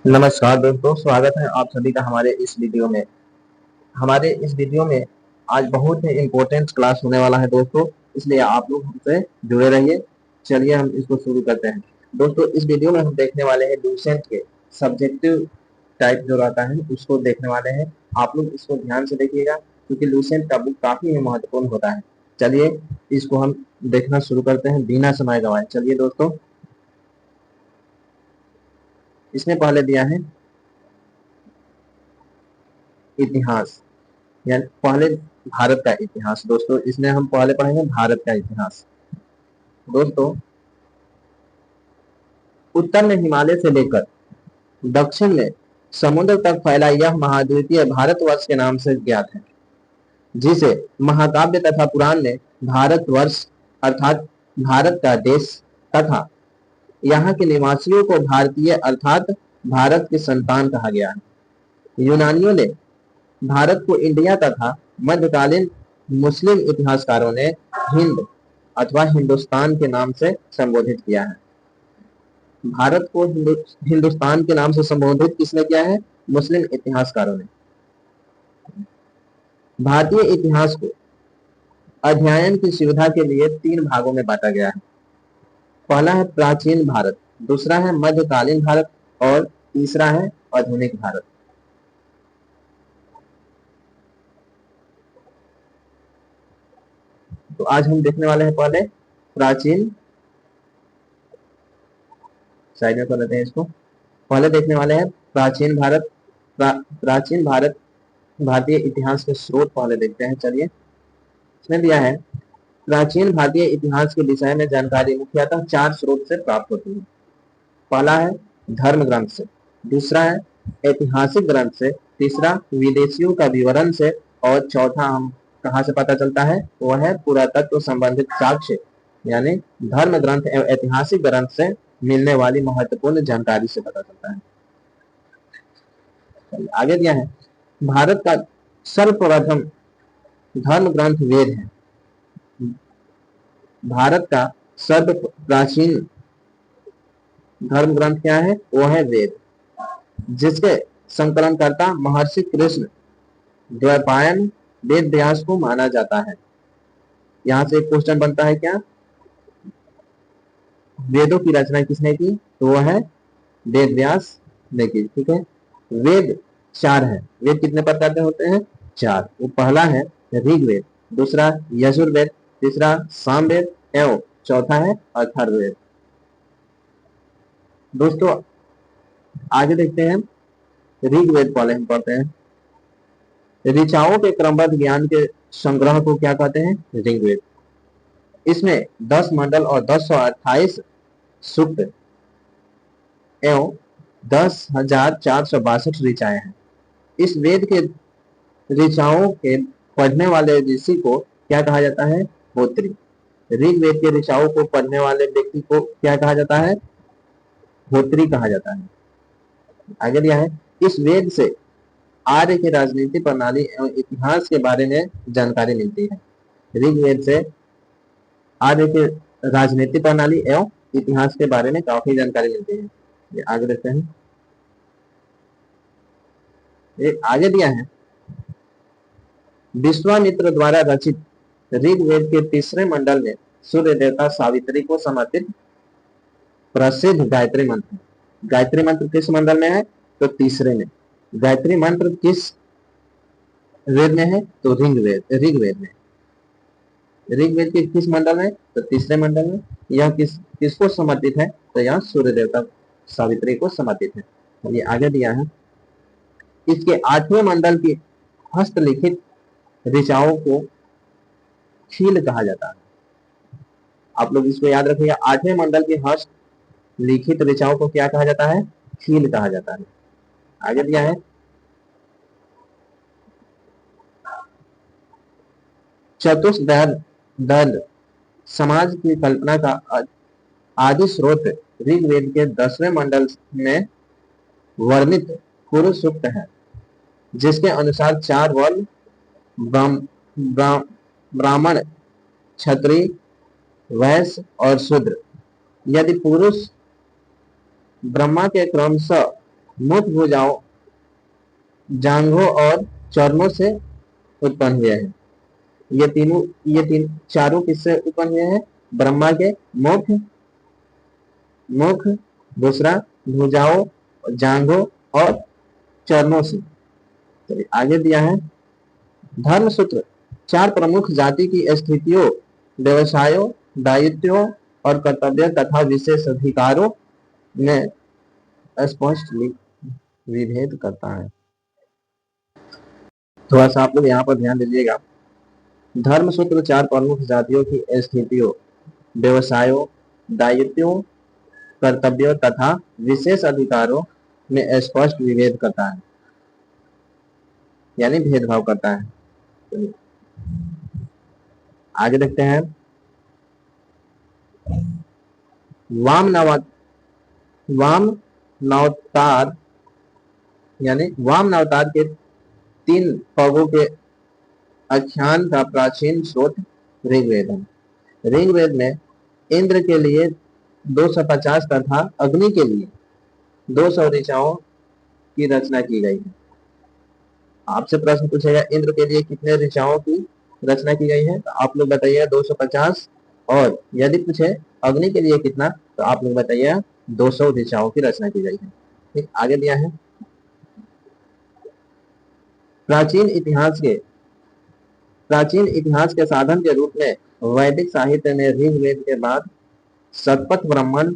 नमस्कार दोस्तों, स्वागत है आप सभी का हमारे इस वीडियो में। आज बहुत ही इम्पोर्टेंट क्लास होने वाला है दोस्तों, इसलिए आप लोग हमसे जुड़े रहिए। चलिए हम इसको शुरू करते हैं। दोस्तों, इस वीडियो में हम देखने वाले हैं लूसेंट के सब्जेक्टिव टाइप जो रहता है उसको देखने वाले हैं। आप लोग इसको ध्यान से देखिएगा क्योंकि लूसेंट का बुक काफी ही महत्वपूर्ण होता है। चलिए इसको हम देखना शुरू करते हैं बिना समय गवाए। चलिए दोस्तों, इसने पहले दिया है इतिहास, यानी पहले भारत का इतिहास। दोस्तों, इसमें हम पहले पढ़ेंगे भारत का इतिहास। दोस्तों, उत्तर में हिमालय से लेकर दक्षिण में समुद्र तक फैला यह महाद्वीपीय भारतवर्ष के नाम से ज्ञात है, जिसे महाकाव्य तथा पुराण ने भारतवर्ष अर्थात भारत का देश तथा यहाँ के निवासियों को भारतीय अर्थात भारत की संतान कहा गया है। यूनानियों ने भारत को इंडिया तथा मध्यकालीन मुस्लिम इतिहासकारों ने हिंद अथवा हिंदुस्तान के नाम से संबोधित किया है। भारत को हिंदुस्तान के नाम से संबोधित किसने किया है? मुस्लिम इतिहासकारों ने। भारतीय इतिहास को अध्ययन की सुविधा के लिए 3 भागों में बांटा गया है। पहला है प्राचीन भारत, दूसरा है मध्यकालीन भारत और तीसरा है आधुनिक भारत। तो आज हम देखने वाले हैं पहले प्राचीन, साइड में कर लेते हैं इसको। पहले देखने वाले हैं प्राचीन भारत। प्राचीन भारत भारतीय इतिहास के स्रोत पहले देखते हैं। चलिए, इसमें दिया है प्राचीन भारतीय इतिहास के विषय में जानकारी मुख्यतः 4 स्रोत से प्राप्त होती है। पहला है धर्म ग्रंथ से, दूसरा है ऐतिहासिक ग्रंथ से, तीसरा विदेशियों का विवरण से और चौथा हम कहाँ से पता चलता है वो है पुरातत्व संबंधित साक्ष्य, यानी धर्म ग्रंथ एवं ऐतिहासिक ग्रंथ से मिलने वाली महत्वपूर्ण जानकारी से पता चलता है। आगे दिया है भारत का सर्वप्रथम धर्म ग्रंथ वेद है। भारत का सर्व प्राचीन धर्म ग्रंथ क्या है? वो है वेद, जिसके संकलनकर्ता महर्षि कृष्ण द्वैपायन वेद व्यास को माना जाता है। यहां से एक क्वेश्चन बनता है, क्या वेदों की रचना किसने की? तो वो है वेद व्यास ने की। ठीक है, वेद 4 है। वेद कितने प्रकार के होते हैं? 4। वो पहला है ऋग्वेद, दूसरा यजुर्वेद, तीसरा सामवेद एवं चौथा है अथर्ववेद। दोस्तों, आगे देखते हैं ऋग्वेद पहले हम पढ़ते हैं। ऋचाओं के क्रमबद्ध ज्ञान के संग्रह को क्या कहते हैं? ऋग्वेद। इसमें 10 मंडल और 1028 सूक्त एवं 10,462 ऋचाएं हैं। इस वेद के ऋचाओं के पढ़ने वाले ऋषि को क्या कहा जाता है? होत्री। ऋग्वेद के ऋचाओं को पढ़ने वाले व्यक्ति को क्या कहा जाता है? होत्री कहा जाता है। आगे दिया है इस वेद से आर्य की राजनीति प्रणाली एवं इतिहास के बारे में जानकारी मिलती है। ऋग्वेद से आर्य की राजनीति प्रणाली एवं इतिहास के बारे में काफी जानकारी मिलती है। ये आगे देखते हैं। ये आगे दिया है विश्वामित्र द्वारा रचित ऋग्वेद के 3रे मंडल में सूर्य देवता सावित्री को समर्पित प्रसिद्ध गायत्री मंत्र है। गायत्री मंत्र किस मंडल में है? तो 3रे में। गायत्री मंत्र किस वेद में है? तो ऋग्वेद में। ऋग्वेद के किस मंडल में? तो 3रे मंडल में। यह किसको समर्पित है? तो यह सूर्य देवता सावित्री को समर्पित है। ये आगे दिया है इसके 8वें मंडल की हस्तलिखित ऋचाओं को खील कहा जाता है। आप लोग इसको याद रखिएगा, 8वें मंडल की हस्त लिखित ऋचाओं को क्या कहा जाता है? खील कहा जाता है। आगे दिया है चतुष्पद समाज की कल्पना का आदि स्रोत ऋग्वेद के 10वें मंडल में वर्णित पुरुष सूक्त है, जिसके अनुसार 4 वर्ण ब्राह्मण, क्षत्रिय, वैश्य और शूद्र। यदि पुरुष ब्रह्मा के क्रमशः मुठ भुजाओं, जांघों और चरणों से उत्पन्न हुए हैं। ये तीन चारों किससे उत्पन्न हुए हैं? ब्रह्मा के मुख, दूसरा भुजाओं, जांघों और चरणों से। तो आगे दिया है धर्म सूत्र चार प्रमुख जाति की स्थितियों, व्यवसायों, दायित्वों और कर्तव्य तथा विशेष अधिकारों में स्पष्ट विभेद करता है। थोड़ा सा आप लोग यहाँ पर ध्यान दीजिएगा। धर्म सूत्र चार प्रमुख जातियों की स्थितियों, व्यवसायों, दायित्वों, कर्तव्यों तथा विशेष अधिकारों में स्पष्ट विभेद करता है, यानी भेदभाव करता है। आगे देखते हैं वाम नवतार, यानी वाम नवतार के तीन पगों के आख्यान का प्राचीन स्रोत ऋग्वेद है। ऋग्वेद में इंद्र के लिए 250 तथा अग्नि के लिए 200 ऋचाओं की रचना की गई है। आपसे प्रश्न पूछेगा इंद्र के लिए कितने ऋचाओं की रचना की गई है, तो आप लोग बताइए 250, और यदि पूछे अग्नि के लिए कितना, तो आप लोग बताइए 200 ऋचाओं की रचना की गई है। ठीक, आगे दिया है प्राचीन इतिहास के साधन के रूप में वैदिक साहित्य में ऋग्वेद के बाद शतपथ ब्राह्मण